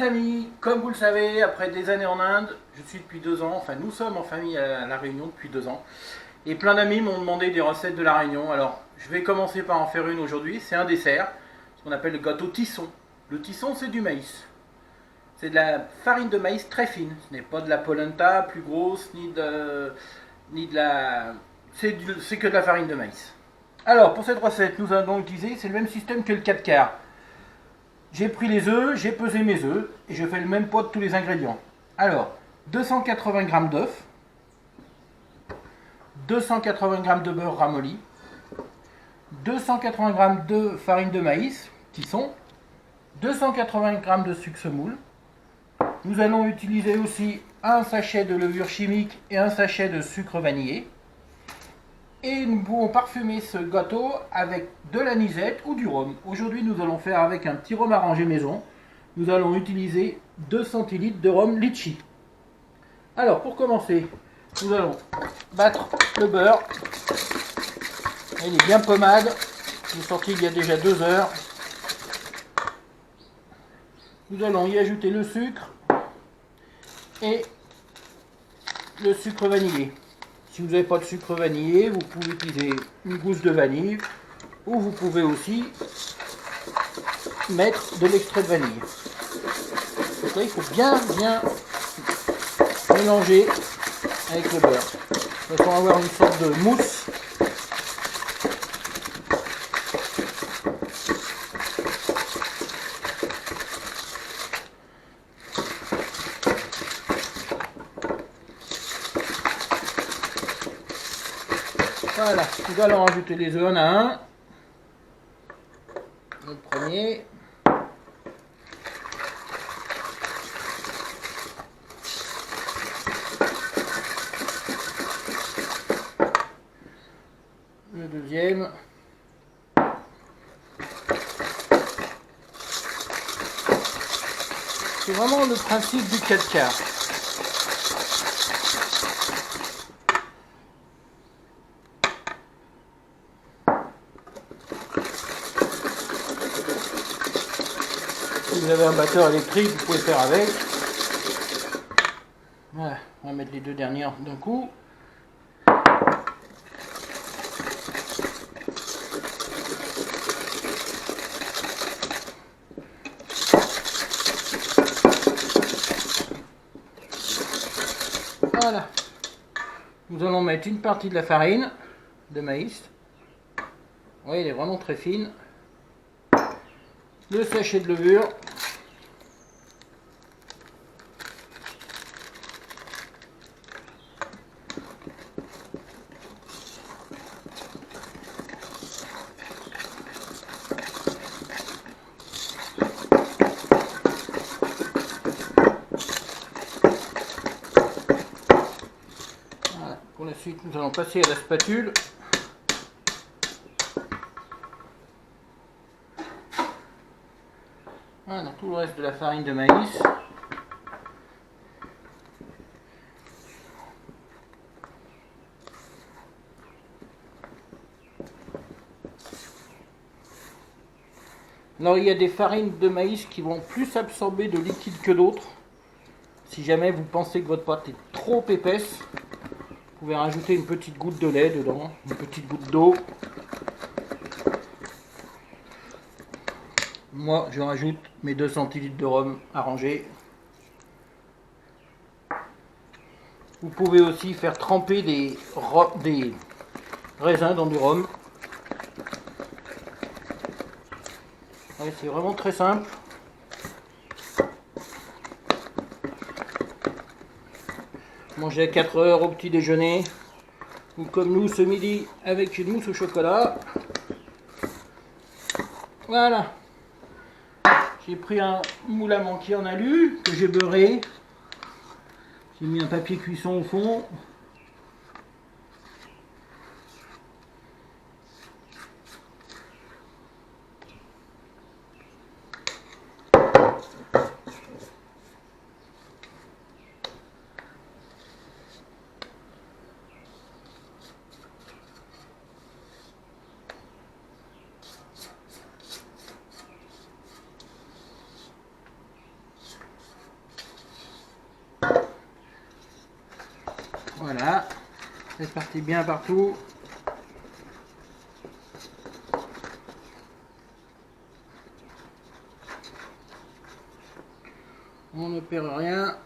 les amis, comme vous le savez, après des années en Inde, je suis depuis 2 ans, enfin nous sommes en famille à La Réunion depuis 2 ans, et plein d'amis m'ont demandé des recettes de La Réunion. Alors je vais commencer par en faire une aujourd'hui, c'est un dessert, ce qu'on appelle le gâteau tisson. Le tisson, c'est du maïs, c'est de la farine de maïs très fine, ce n'est pas de la polenta plus grosse, ni de la... C'est que de la farine de maïs. Alors pour cette recette, nous allons utiliser, c'est le même système que le 4 quarts. J'ai pris les œufs, j'ai pesé mes œufs et je fais le même poids de tous les ingrédients. Alors, 280 g d'œufs, 280 g de beurre ramolli, 280 g de farine de maïs, tisson, 280 g de sucre semoule. Nous allons utiliser aussi un sachet de levure chimique et un sachet de sucre vanillé. Et nous pouvons parfumer ce gâteau avec de l'anisette ou du rhum. Aujourd'hui, nous allons faire avec un petit rhum arrangé maison. Nous allons utiliser 2 centilitres de rhum litchi. Alors, pour commencer, nous allons battre le beurre. Il est bien pommade. Il est sorti il y a déjà 2 heures. Nous allons y ajouter le sucre et le sucre vanillé. Si vous n'avez pas de sucre vanillé, vous pouvez utiliser une gousse de vanille ou vous pouvez aussi mettre de l'extrait de vanille. Donc là, il faut bien mélanger avec le beurre. De façon à avoir une sorte de mousse. Voilà, nous allons rajouter les œufs un à un. Le premier. Le deuxième. C'est vraiment le principe du 4 quarts. Si vous avez un batteur électrique, vous pouvez faire avec. Voilà, on va mettre les 2 dernières d'un coup. Voilà. Nous allons mettre une partie de la farine de maïs. Oui, elle est vraiment très fine. Le sachet de levure. Voilà. Pour la suite, nous allons passer à la spatule. Voilà, tout le reste de la farine de maïs. Alors il y a des farines de maïs qui vont plus absorber de liquide que d'autres. Si jamais vous pensez que votre pâte est trop épaisse, vous pouvez rajouter une petite goutte de lait dedans, une petite goutte d'eau. Moi, je rajoute mes 2 centilitres de rhum arrangé. Vous pouvez aussi faire tremper des raisins dans du rhum. Ouais, c'est vraiment très simple. Manger à 4 heures au petit déjeuner. Ou comme nous ce midi avec une mousse au chocolat. Voilà. J'ai pris un moule à manquer en alu que j'ai beurré. J'ai mis un papier cuisson au fond. C'est parti bien partout. On ne perd rien.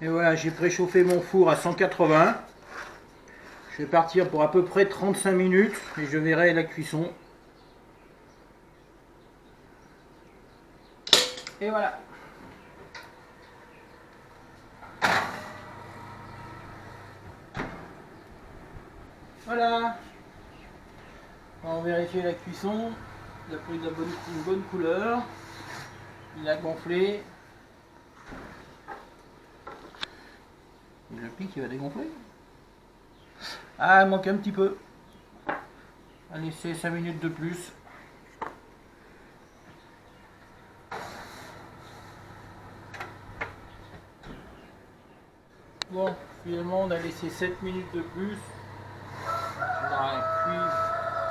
Et voilà, j'ai préchauffé mon four à 180. Je vais partir pour à peu près 35 minutes et je verrai la cuisson. Et voilà. Voilà. On va vérifier la cuisson. Il a pris une bonne couleur. Il a gonflé. Le pic il va dégonfler. Ah, il manque un petit peu. On va laisser 5 minutes de plus. Bon, finalement on a laissé 7 minutes de plus. On a cuit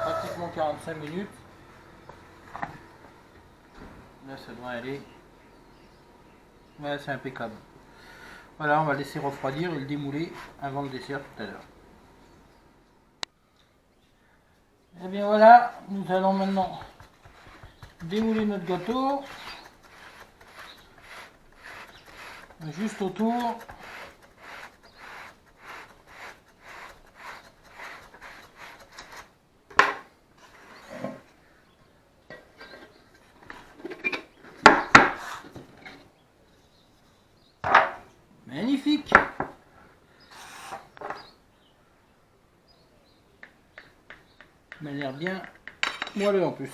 pratiquement 45 minutes. Là ça doit aller. Ouais, c'est impeccable. Voilà, on va laisser refroidir et le démouler avant le dessert tout à l'heure. Et bien voilà, nous allons maintenant démouler notre gâteau. Juste autour. Magnifique! Il m'a l'air bien moelleux en plus.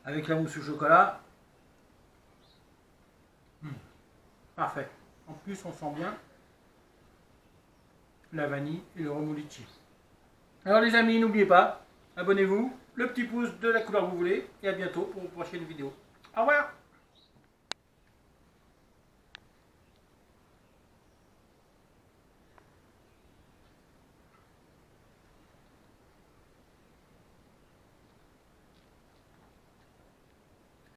Avec la mousse au chocolat. Parfait. En plus, on sent bien la vanille et le remoulichi. Alors les amis, n'oubliez pas, abonnez-vous, le petit pouce de la couleur que vous voulez, et à bientôt pour une prochaine vidéo. Au revoir!